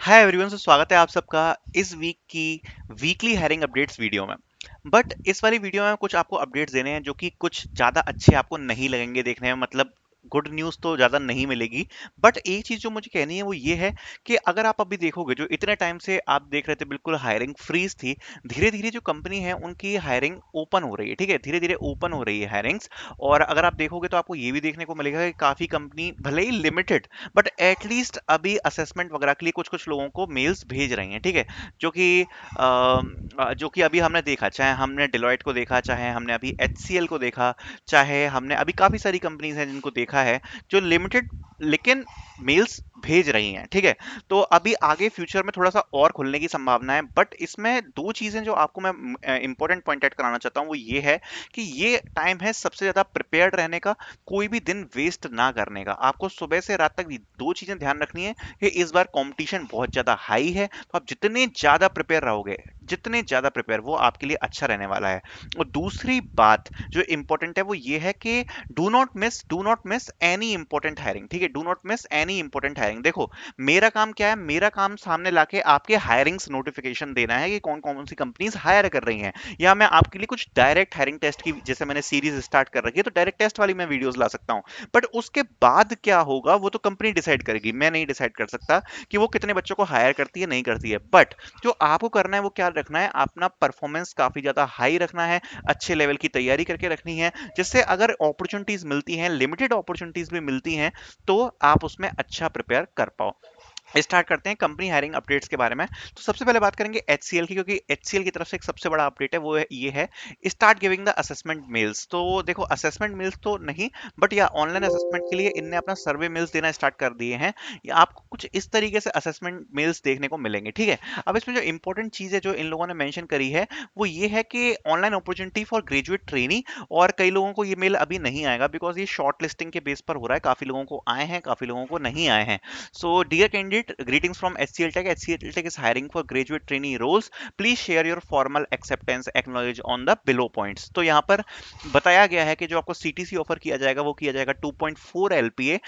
Hi everyone, स्वागत है आप सबका इस वीक की वीकली हायरिंग अपडेट्स वीडियो में। बट इस वाली वीडियो में कुछ आपको अपडेट्स देने हैं जो कि कुछ ज़्यादा अच्छे आपको नहीं लगेंगे देखने में, मतलब गुड न्यूज़ तो ज़्यादा नहीं मिलेगी। बट एक चीज़ जो मुझे कहनी है वो ये है कि अगर आप अभी देखोगे, जो इतने टाइम से आप देख रहे थे बिल्कुल हायरिंग फ्रीज थी, धीरे धीरे जो कंपनी है उनकी हायरिंग ओपन हो रही है। ठीक है, धीरे धीरे ओपन हो रही है हायरिंग्स। और अगर आप देखोगे तो आपको ये भी देखने को मिलेगा कि काफ़ी कंपनी भले ही लिमिटेड बट एटलीस्ट अभी असेसमेंट वगैरह के लिए कुछ कुछ लोगों को मेल्स भेज रही हैं। ठीक है, जो कि अभी हमने देखा, चाहे हमने डिलॉयट को देखा, चाहे हमने अभी एचसीएल को देखा, चाहे हमने अभी काफी सारी कंपनीज हैं जिनको देखा है जो लिमिटेड लेकिन मेल्स भेज रही हैं। ठीक है, तो अभी आगे फ्यूचर में थोड़ा सा और खुलने की संभावना है। बट इसमें दो चीजें जो आपको मैं इंपॉर्टेंट पॉइंट आउट कराना चाहता हूँ वो ये है कि ये टाइम है सबसे ज्यादा प्रिपेयर्ड रहने का, कोई भी दिन वेस्ट ना करने का। आपको सुबह से रात तक दो चीजें ध्यान रखनी है कि इस बार कंपटीशन बहुत ज्यादा हाई है, तो आप जितने ज्यादा प्रिपेयर रहोगे, जितने ज्यादा प्रिपेयर, वो आपके लिए अच्छा रहने वाला है। और दूसरी बात जो इंपॉर्टेंट है वो ये है कि do not miss any important hiring. ठीक है, do not miss any important hiring. देखो, मेरा काम क्या है, मेरा काम सामने लाके आपके हायरिंग्स नोटिफिकेशन देना है कि कौन कौन सी कंपनीज हायर कर रही हैं, या मैं आपके लिए कुछ डायरेक्ट हायरिंग टेस्ट की, जैसे मैंने सीरीज स्टार्ट कर रखी है तो डायरेक्ट टेस्ट वाली मैं वीडियोस ला सकता हूं। बट उसके बाद क्या होगा वो तो कंपनी डिसाइड करेगी, मैं नहीं डिसाइड कर सकता कि वो कितने बच्चों को हायर करती है नहीं करती है। बट जो आपको करना है वो क्या रखना है, अपना परफॉर्मेंस काफी ज्यादा हाई रखना है, अच्छे लेवल की तैयारी करके रखनी है, जिससे अगर अपॉर्चुनिटीज मिलती हैं, लिमिटेड अपॉर्चुनिटीज भी मिलती हैं, तो आप उसमें अच्छा प्रिपेयर कर पाओ। स्टार्ट करते हैं कंपनी हायरिंग अपडेट्स के बारे में। तो सबसे पहले बात करेंगे एचसीएल की, क्योंकि एचसीएल की तरफ से एक सबसे बड़ा अपडेट है, वो है ये है, start giving the assessment mails. तो देखो, असेसमेंट मेल्स तो नहीं, बट या ऑनलाइन असेसमेंट के लिए इनने अपना सर्वे मेल्स देना स्टार्ट कर दिए हैं। या आपको कुछ इस तरीके से असेसमेंट मेल्स देखने को मिलेंगे। ठीक है, अब इसमें जो इंपॉर्टेंट चीज है जो इन लोगों ने मेंशन करी है वो ये है कि online opportunity for graduate trainee. और कई लोगों को ये मेल अभी नहीं आएगा बिकॉज ये शॉर्ट लिस्टिंग के बेस पर हो रहा है, काफी लोगों को आए हैं, काफी लोगों को नहीं आए हैं। So, dear candidate, greetings from HCL Tech. HCL Tech is hiring for graduate trainee roles. Please share your formal acceptance acknowledge on the below points. तो यहाँ पर बताया गया है कि जो आपको सीटीसी ऑफर किया जाएगा वो किया जाएगा 2.4 LPA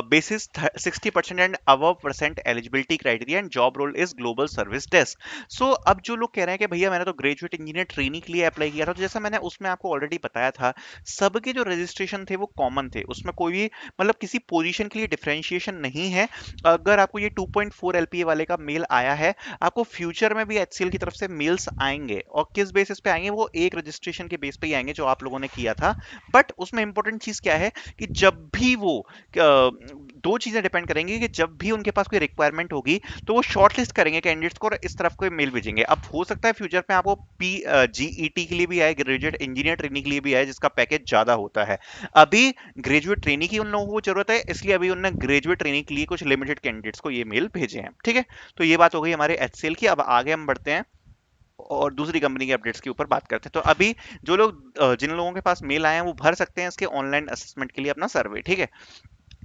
basis 60% and above percent eligibility criteria and job role is global service desk. So अब जो लोग कह रहे हैं कि भैया मैंने तो ग्रेजुएट इंजीनियर ट्रेनिंग के लिए अप्लाई किया था, तो जैसा मैंने उसमें आपको ऑलरेडी बताया था, सबके जो रजिस्ट्रेशन थे वो कॉमन थे, उसमें कोई भी मतलब किसी पोजीशन के लिए डिफरेंशिएशन नहीं है। अगर आपको ये 2.4 एलपीए वाले का मेल आया है, आपको फ्यूचर में भी एचसीएल की तरफ से मेल्स आएंगे, और किस बेसिस पे आएंगे, वो एक रजिस्ट्रेशन के बेस पे ही आएंगे जो आप लोगों ने किया था। बट उसमें इंपॉर्टेंट चीज क्या है कि जब भी वो दो चीजें डिपेंड करेंगी, कि जब भी उनके पास कोई रिक्वायरमेंट होगी तो वो शॉर्टलिस्ट करेंगे कैंडिडेट्स को और इस तरफ कोई मेल भेजेंगे। अब हो सकता है फ्यूचर में आपको पी जीईटी के लिए भी आए, ग्रेजुएट इंजीनियर ट्रेनिंग के लिए भी आए, जिसका पैकेज ज्यादा होता है। अभी ग्रेजुएट ट्रेनिंग की उन लोगों को जरूरत है, इसलिए अभी उन्होंने ग्रेजुएट ट्रेनिंग के लिए कुछ लिमिटेड कैंडिडेट्स को ये मेल भेजे हैं। ठीक है, तो ये बात हो गई हमारे एचसीएल की। अब आगे हम बढ़ते हैं और दूसरी कंपनी के अपडेट्स के ऊपर बात करते हैं। तो अभी जो लोग जिन लोगों के पास मेल आए हैं वो भर सकते हैं इसके ऑनलाइन असेसमेंट के लिए अपना सर्वे। ठीक है,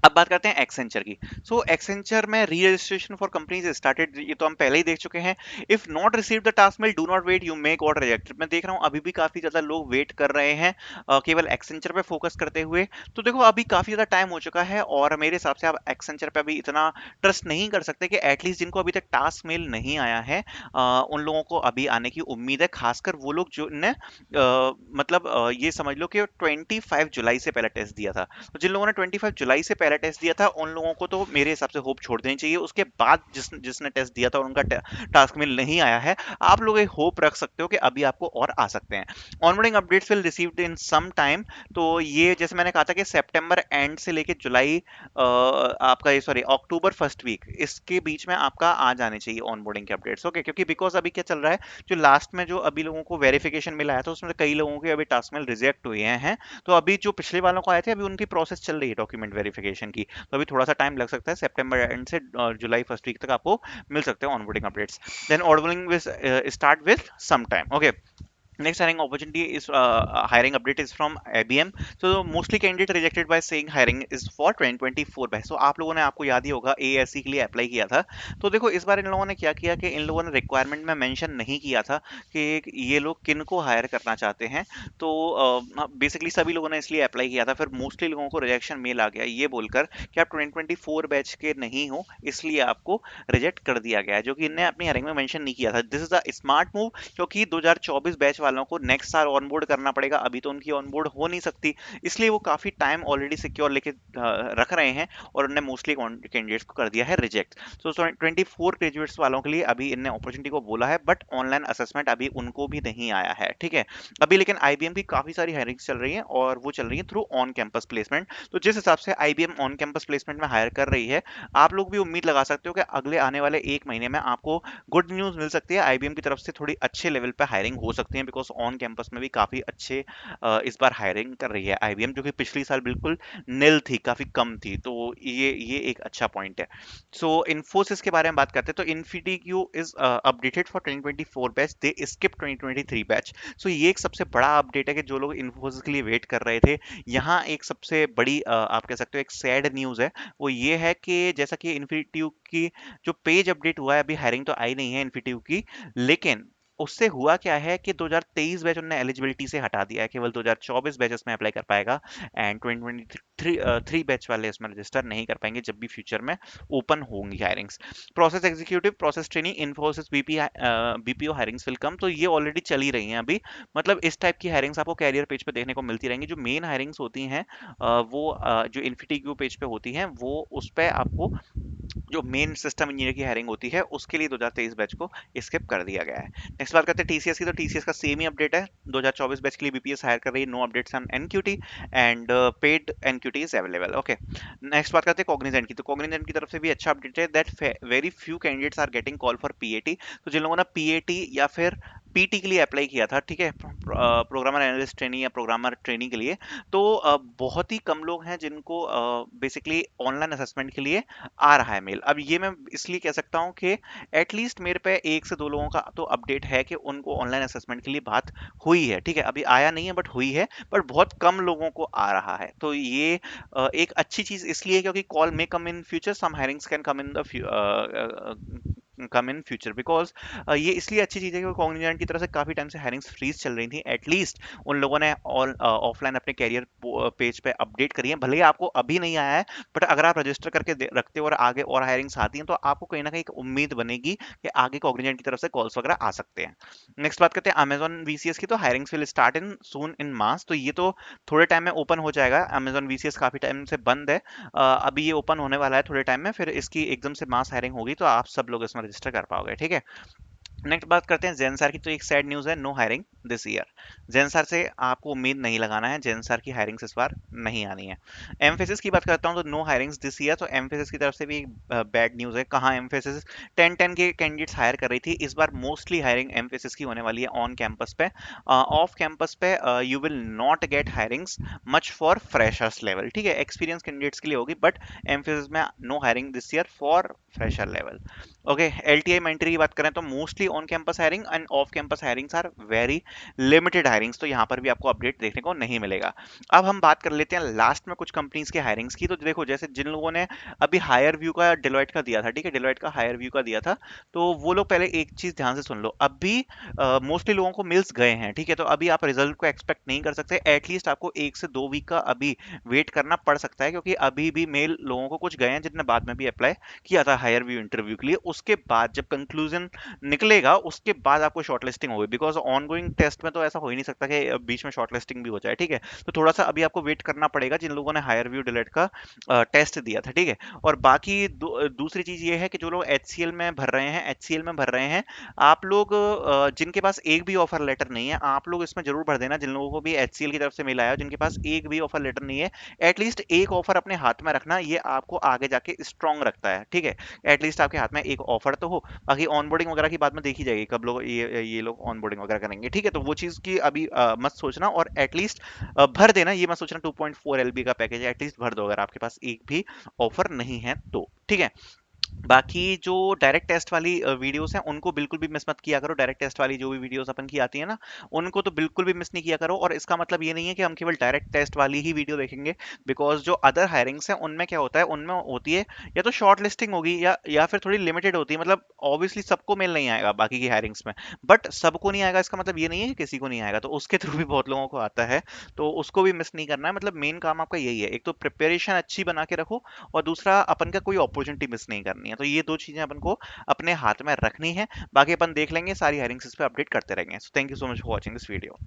अब बात करते हैं एक्सेंचर की। सो एक्सेंचर में री रजिस्ट्रेशन फॉर कंपनीज स्टार्टेड, ये तो हम पहले ही देख चुके हैं। If not receive the task mail do not wait, you may got rejected. मैं देख रहा हूँ अभी भी काफी ज्यादा लोग वेट कर रहे हैं, केवल एक्सेंचर पे फोकस करते हुए। तो देखो, अभी काफी ज्यादा टाइम हो चुका है और मेरे हिसाब से आप एक्सेंचर पे अभी इतना ट्रस्ट नहीं कर सकते, कि एटलीस्ट जिनको अभी तक टास्क मेल नहीं आया है उन लोगों को अभी आने की उम्मीद है, खासकर वो लोग जो ने मतलब ये समझ लो कि 25 जुलाई से पहले टेस्ट दिया था। तो जिन लोगों ने 25 जुलाई से पहले टेस्ट दिया था उन लोगों को तो मेरे हिसाब से होप छोड़ देनी चाहिए। उसके बाद जिसने टेस्ट दिया था और उनका टास्क में नहीं आया है, आप लोग एक होप रख सकते हो कि अभी आपको और आ सकते हैं। Onboarding updates will received in some time. तो ये जैसे मैंने कहा था कि सितंबर एंड से लेके जुलाई आपका ये सॉरी अक्टूबर फर्स्ट वीक, इसके बीच में आपका आ जाने चाहिए ऑनबोर्डिंग के अपडेट्स। ओके, क्योंकि बिकॉज अभी क्या चल रहा है, जो लास्ट में जो अभी लोगों को वेरिफिकेशन मिला है तो उसमें कई लोगों के अभी टास्क मेल रिजेक्ट हुए हैं। तो अभी जो पिछले वालों को आए थे अभी उनकी प्रोसेस चल रही है डॉक्यूमेंट वेरिफिकेशन की, तो अभी थोड़ा सा टाइम लग सकता है, सितंबर एंड से जुलाई फर्स्ट वीक तक आपको मिल सकते हैं onboarding updates. Then onboarding will start with some time. Okay, Next hiring opportunity is hiring update is from IBM. So mostly candidate rejected by saying hiring is for 2024 batch. तो आप लोगों ने, आपको याद ही होगा, ASC के लिए अप्लाई किया था। तो देखो इस बार इन लोगों ने क्या किया कि इन लोगों ने रिक्वायरमेंट में मेंशन नहीं किया था कि ये लोग किन को हायर करना चाहते हैं। तो बेसिकली सभी लोगों ने इसलिए अप्लाई किया था। फिर मोस्टली लोगों को रिजेक्शन मेल आ गया ये बोलकर कि आप 2024 बैच के नहीं हो, इसलिए आपको रिजेक्ट कर दिया गया है, जो कि इनने अपनी हायरिंग में मेंशन नहीं किया था। This is a smart move, क्योंकि 2024 बैच वालों को नेक्स्ट साल ऑनबोर्ड करना पड़ेगा, अभी तो उनकी ऑनबोर्ड हो नहीं सकती। इसलिए वो काफी टाइम ऑलरेडी सिक्योर लेके रख रहे हैं, और उन्होंने मोस्टली कैंडिडेट्स को कर दिया है रिजेक्ट। तो 24 ग्रेजुएट्स वालों के लिए अभी इनने अपॉर्चुनिटी को बोला है, बट ऑनलाइन असेसमेंट अभी उनको भी नहीं आया है, ठीक है। अभी लेकिन आईबीएम की काफी सारी हायरिंग चल रही है, और वो चल रही है थ्रू ऑन कैंपस प्लेसमेंट। तो जिस हिसाब से आईबीएम ऑन कैंपस प्लेसमेंट में हायर कर रही है, आप लोग भी उम्मीद लगा सकते हो कि अगले आने वाले एक महीने में आपको गुड न्यूज़ मिल सकती है। आईबीएम की तरफ से थोड़ी अच्छे लेवल पे हायरिंग हो सकती है, बिकॉज ऑन कैंपस में भी काफ़ी अच्छे इस बार हायरिंग कर रही है आईबीएम, जो कि पिछली साल बिल्कुल निल थी, काफ़ी कम थी। तो ये एक अच्छा पॉइंट है। सो इन्फोसिस के बारे में बात करते हैं, तो InfyTQ is updated for 2024 batch, they skip 2023 batch. So ये एक सबसे बड़ा अपडेट है कि जो लोग इन्फोसिस के लिए वेट कर रहे थे, यहाँ एक सबसे बड़ी आप कह सकते हो एक सैड न्यूज़ है। वो ये है कि जैसा कि इन्फिनिटी की जो पेज अपडेट हुआ है, अभी हायरिंग तो आई नहीं है इन्फिनिटी की, लेकिन उससे हुआ क्या है कि 2023 बैच उन्होंने एलिजिबिलिटी से हटा दिया है, केवल 2024 बैच इसमें अप्लाई कर पाएगा, एंड 2023 थ्री बैच वाले इसमें रजिस्टर नहीं कर पाएंगे जब भी फ्यूचर में ओपन होंगी hirings. Process executive, process training, Infosys BPO hirings will come, तो ये ऑलरेडी चली रही हैं अभी। मतलब इस टाइप की हायरिंग्स आपको कैरियर पेज पे देखने को मिलती रहेंगी। जो मेन हायरिंग्स होती हैं वो जो इन्फिनिटी पेज पे होती हैं, वो उस पे आपको जो मेन सिस्टम इंजीनियर की हायरिंग होती है उसके लिए 2023 बैच को स्किप कर दिया गया है। नेक्स्ट बात करते हैं टीसीएस की। तो टीसीएस का सेम ही अपडेट है, 2024 बैच के लिए बीपीएस हायर कर रही है, no updates on NQT, and paid NQT is available. Okay, next बात करते हैं कॉग्निजेंट की। तो कॉग्निजेंट की तरफ से भी अच्छा अपडेट है, that very few candidates are getting call for PAT. तो जिन लोगों ने पीएटी या फिर पीटी के लिए अप्लाई किया था, ठीक है, प्रोग्रामर एनालिस्ट ट्रेनिंग या प्रोग्रामर ट्रेनिंग के लिए, तो बहुत ही कम लोग हैं जिनको बेसिकली ऑनलाइन असेसमेंट के लिए आ रहा है मेल। अब ये मैं इसलिए कह सकता हूँ कि एटलीस्ट मेरे पे एक से दो लोगों का तो अपडेट है कि उनको ऑनलाइन असेसमेंट के लिए बात हुई है, ठीक है, अभी आया नहीं है बट हुई है, बट बहुत कम लोगों को आ रहा है। तो ये एक अच्छी चीज इसलिए क्योंकि call may come in future, some hirings can come in the come in future, because ये इसलिए अच्छी चीज़ है कि कॉग्निजेंट की तरफ से काफ़ी टाइम से हायरिंग्स फ्रीज चल रही थी। एटलीस्ट उन लोगों ने ऑफलाइन अपने कैरियर पेज पे अपडेट करी है, भले ही आपको अभी नहीं आया है, बट अगर आप रजिस्टर करके रखते हो और आगे और हायरिंग्स आती हैं, तो आपको कहीं ना कहीं एक उम्मीद बनेगी कि आगे कॉग्निजेंट की तरफ से कॉल्स वगैरह आ सकते हैं। नेक्स्ट बात करते हैं अमेजॉन वीसीएस की। तो हायरिंग्स विल स्टार्ट इन सून इन मास, तो ये तो थोड़े टाइम में ओपन हो जाएगा। अमेजॉन वीसीएस काफ़ी टाइम से बंद है, अभी ये ओपन होने वाला है थोड़े टाइम में, फिर इसकी एकदम से मास हायरिंग होगी तो आप सब लोग इसमें रजिस्टर कर पाओगे, ठीक है। नेक्स्ट बात करते हैं जेनसार की। तो एक सैड न्यूज़ है, no hiring this year. Zensar से आपको उम्मीद नहीं लगाना है, जेनसार की हायरिंग्स इस बार नहीं आनी है। एमफेसिस की बात करता हूँ, तो नो हायरिंग्स दिस ईयर। तो एमफेसिस की तरफ से भी एक बैड न्यूज़ है। कहाँ एमफेसिस 10-10 के कैंडिडेट्स हायर कर रही थी, इस बार मोस्टली हायरिंग एमफेसिस की होने वाली है ऑन कैंपस पे। ऑफ कैंपस पे you will not gate hirings much for freshers level, ठीक है, एक्सपीरियंस कैंडिडेट्स के लिए होगी, बट एमफेसिस में no hiring this year for fresher level. Okay, LTI Mindtree की बात करें तो mostly on campus hiring and off campus hirings are very limited hirings, तो यहाँ पर भी आपको अपडेट देखने को नहीं मिलेगा। अब हम बात कर लेते हैं लास्ट में कुछ कंपनीज के हायरिंग्स की। तो देखो जैसे जिन लोगों ने अभी हायर व्यू का डिलॉयट का दिया था, ठीक है, डिलॉयट का हायर व्यू का दिया था, तो वो लोग पहले एक चीज ध्यान से सुन लो। अभी मोस्टली लोगों को मिल्स गए हैं, ठीक है, तो अभी आप रिजल्ट को एक्सपेक्ट नहीं कर सकते। एटलीस्ट आपको 1 से 2 वीक का अभी वेट करना पड़ सकता है, क्योंकि अभी भी मेल लोगों को कुछ गए हैं जिनने बाद में भी अप्लाई किया था हायर व्यू इंटरव्यू के लिए। उसके बाद जब कंक्लूजन निकलेगा उसके बाद आपको शॉर्टलिस्टिंग होगी, बिकॉज ऑनगोइंग टेस्ट में तो ऐसा हो ही नहीं सकता कि बीच में शॉर्टलिस्टिंग भी हो जाए, ठीक है। तो थोड़ा सा अभी आपको वेट करना पड़ेगा जिन लोगों ने हायर व्यू डिलेट का टेस्ट दिया था, ठीक है। और बाकी दूसरी चीज ये है कि जो लोग एचसीएल में भर रहे हैं, एचसीएल में भर रहे हैं, आप लोग जिनके पास एक भी ऑफर लेटर नहीं है, आप लोग इसमें जरूर भर देना। जिन लोगों को भी एचसीएल की तरफ से मिला है, जिनके पास एक भी ऑफर लेटर नहीं है, एटलीस्ट एक ऑफर अपने हाथ में रखना, ये आपको आगे जाके स्ट्रांग रखता है, ठीक है। एटलीस्ट आपके हाथ में एक ऑफर तो हो। बाकी ऑनबोर्डिंग वगैरह की बाद में देखी जाएगी, कब लोग ये लोग ऑनबोर्डिंग वगैरह करेंगे, ठीक है। तो वो चीज़ की अभी मत सोचना, और एटलीस्ट भर देना, ये मत सोचना 2.4 LB का पैकेज है, एटलीस्ट भर दो अगर आपके पास एक भी ऑफर नहीं है तो, ठीक है। बाकी जो डायरेक्ट टेस्ट वाली वीडियोस हैं उनको बिल्कुल भी मिस मत किया करो। डायरेक्ट टेस्ट वाली जो भी वीडियोस अपन की आती है ना, उनको तो बिल्कुल भी मिस नहीं किया करो। और इसका मतलब ये नहीं है कि हम केवल डायरेक्ट टेस्ट वाली ही वीडियो देखेंगे, बिकॉज जो अदर हायरिंग्स हैं उनमें क्या होता है, उनमें होती है या तो शॉर्ट लिस्टिंग होगी या फिर थोड़ी लिमिटेड होती है। मतलब ऑब्वियसली सबको मेल नहीं आएगा बाकी की हायरिंग्स में, बट सबको नहीं आएगा इसका मतलब ये नहीं है कि किसी को नहीं आएगा, तो उसके थ्रू भी बहुत लोगों को आता है। तो उसको भी मिस नहीं करना है। मतलब मेन काम आपका यही है, एक तो प्रिपरेशन अच्छी बना के रखो, और दूसरा अपन का कोई अपॉर्चुनिटी मिस नहीं करनी है। तो ये दो चीजें अपन को अपने हाथ में रखनी है। बाकी अपन देख लेंगे, सारी हायरिंग्स इस पे अपडेट करते रहेंगे। So thank you so much for watching this video.